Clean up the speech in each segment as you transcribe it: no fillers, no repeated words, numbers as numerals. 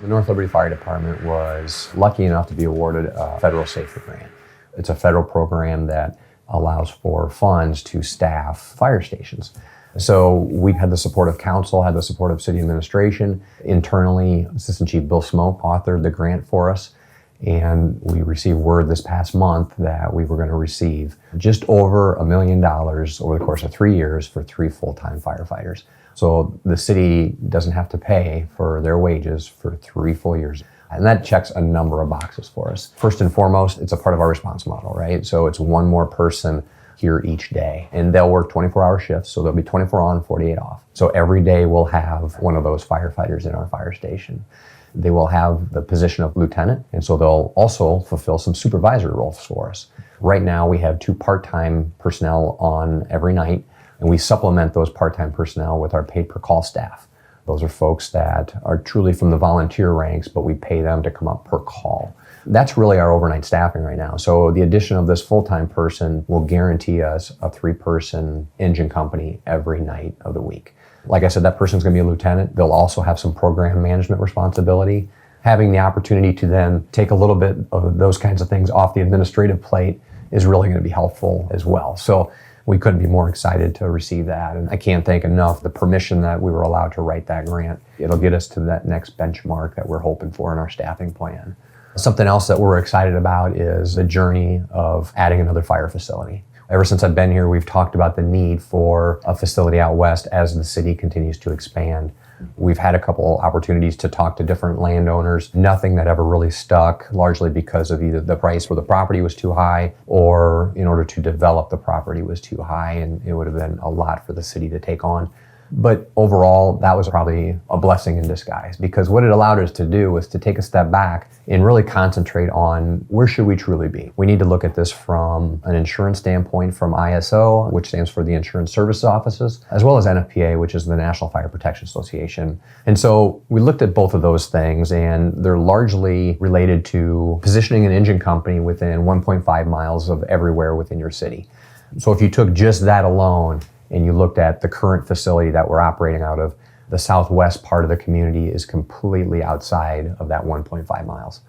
The North Liberty Fire Department was lucky enough to be awarded a federal safety grant. It's a federal program that allows for funds to staff fire stations. So we had the support of council, had the support of city administration. Internally, Assistant Chief Bill Smoke authored the grant for us. And we received word this past month that we were going to receive just over $1 million over the course of 3 years for 3 full-time firefighters. So the city doesn't have to pay for their wages for 3 full years. And that checks a number of boxes for us. First and foremost, it's a part of our response model, right? So it's one more person here each day. And they'll work 24-hour shifts, so they'll be 24 on, 48 off. So every day we'll have one of those firefighters in our fire station. They will have the position of lieutenant, and so they'll also fulfill some supervisory roles for us. Right now, we have 2 part-time personnel on every night, and we supplement those part-time personnel with our paid per call staff. Those are folks that are truly from the volunteer ranks, but we pay them to come up per call. That's really our overnight staffing right now. So the addition of this full-time person will guarantee us a 3-person engine company every night of the week. Like I said, that person's going to be a lieutenant. They'll also have some program management responsibility. Having the opportunity to then take a little bit of those kinds of things off the administrative plate is really going to be helpful as well. So we couldn't be more excited to receive that. And I can't thank enough the permission that we were allowed to write that grant. It'll get us to that next benchmark that we're hoping for in our staffing plan. Something else that we're excited about is the journey of adding another fire facility. Ever since I've been here, we've talked about the need for a facility out west as the city continues to expand. We've had a couple opportunities to talk to different landowners, nothing that ever really stuck, largely because of either the price for the property was too high or in order to develop the property was too high, and it would have been a lot for the city to take on. But overall, that was probably a blessing in disguise, because what it allowed us to do was to take a step back and really concentrate on where should we truly be. We need to look at this from an insurance standpoint, from ISO, which stands for the Insurance Services Offices, as well as NFPA, which is the National Fire Protection Association. And so we looked at both of those things, and they're largely related to positioning an engine company within 1.5 miles of everywhere within your city. So if you took just that alone, and you looked at the current facility that we're operating out of, the southwest part of the community is completely outside of that 1.5 miles.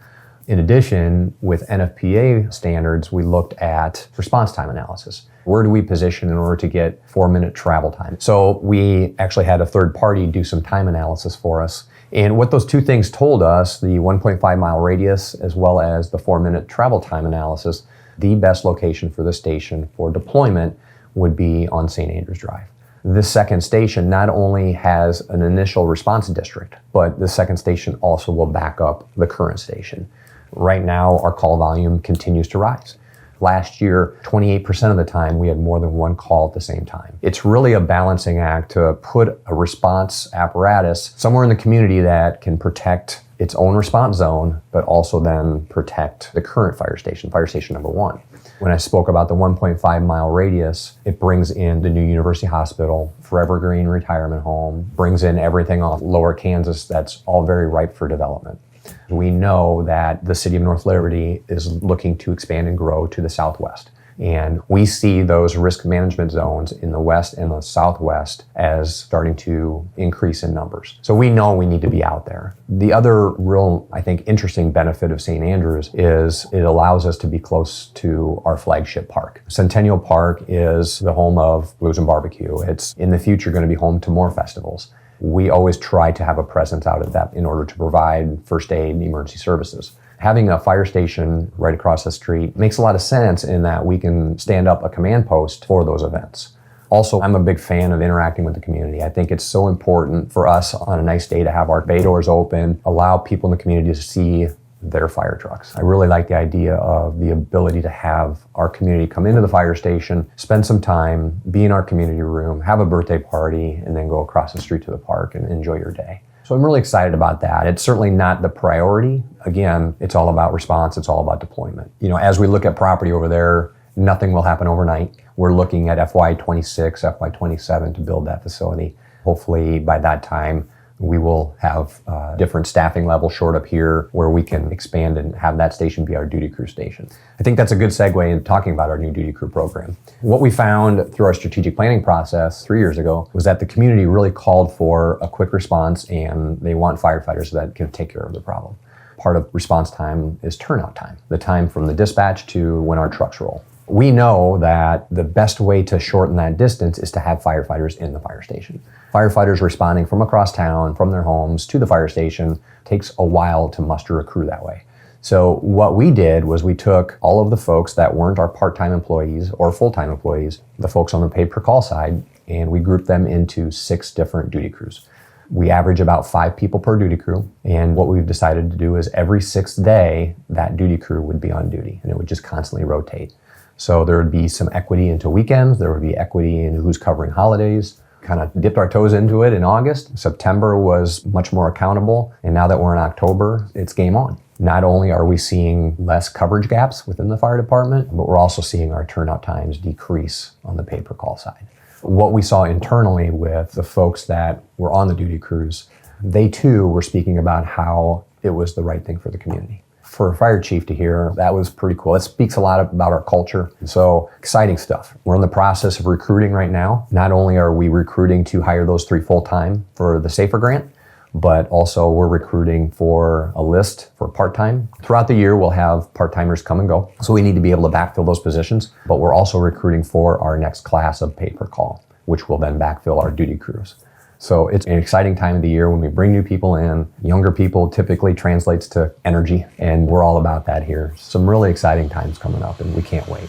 In addition, with NFPA standards, we looked at response time analysis. Where do we position in order to get 4-minute travel time? So we actually had a third party do some time analysis for us. And what those 2 things told us, the 1.5 mile radius as well as the 4-minute travel time analysis, the best location for the station for deployment would be on St. Andrews Drive. This second station not only has an initial response district, but the second station also will back up the current station. Right now, our call volume continues to rise. Last year, 28% of the time, we had more than 1 call at the same time. It's really a balancing act to put a response apparatus somewhere in the community that can protect its own response zone, but also then protect the current fire station number 1. When I spoke about the 1.5 mile radius, it brings in the new University Hospital, Forever Green Retirement Home, brings in everything off Lower Kansas that's all very ripe for development. We know that the city of North Liberty is looking to expand and grow to the southwest. And we see those risk management zones in the west and the southwest as starting to increase in numbers. So we know we need to be out there. The other real, I think, interesting benefit of St. Andrews is it allows us to be close to our flagship park. Centennial Park is the home of Blues and Barbecue. It's in the future going to be home to more festivals. We always try to have a presence out at that in order to provide first aid and emergency services. Having a fire station right across the street makes a lot of sense in that we can stand up a command post for those events. Also, I'm a big fan of interacting with the community. I think it's so important for us on a nice day to have our bay doors open, allow people in the community to see their fire trucks. I really like the idea of the ability to have our community come into the fire station, spend some time, be in our community room, have a birthday party, and then go across the street to the park and enjoy your day. So I'm really excited about that. It's certainly not the priority. Again, it's all about response. It's all about deployment. As we look at property over there, nothing will happen overnight. We're looking at FY26, FY27 to build that facility. Hopefully by that time, We will have different staffing levels shored up here where we can expand and have that station be our duty crew station. I think that's a good segue into talking about our new duty crew program. What we found through our strategic planning process 3 years ago was that the community really called for a quick response, and they want firefighters that can take care of the problem. Part of response time is turnout time, the time from the dispatch to when our trucks roll. We know that the best way to shorten that distance is to have firefighters in the fire station. Firefighters responding from across town, from their homes to the fire station, takes a while to muster a crew that way. So what we did was we took all of the folks that weren't our part-time employees or full-time employees, the folks on the paid per call side, and we grouped them into 6 different duty crews. We average about 5 people per duty crew, and what we've decided to do is every 6th day, that duty crew would be on duty, and it would just constantly rotate. So there would be some equity into weekends, there would be equity in who's covering holidays. Kind of dipped our toes into it in August. September was much more accountable, and now that we're in October, it's game on. Not only are we seeing less coverage gaps within the fire department, but we're also seeing our turnout times decrease on the pay per call side. What we saw internally with the folks that were on the duty crews, they too were speaking about how it was the right thing for the community. For a fire chief to hear, that was pretty cool. It speaks a lot about our culture. So exciting stuff. We're in the process of recruiting right now. Not only are we recruiting to hire those 3 full-time for the SAFER grant, but also we're recruiting for a list for part-time. Throughout the year, we'll have part-timers come and go. So we need to be able to backfill those positions, but we're also recruiting for our next class of pay per call, which will then backfill our duty crews. So it's an exciting time of the year when we bring new people in. Younger people typically translates to energy, and we're all about that here. Some really exciting times coming up, and we can't wait.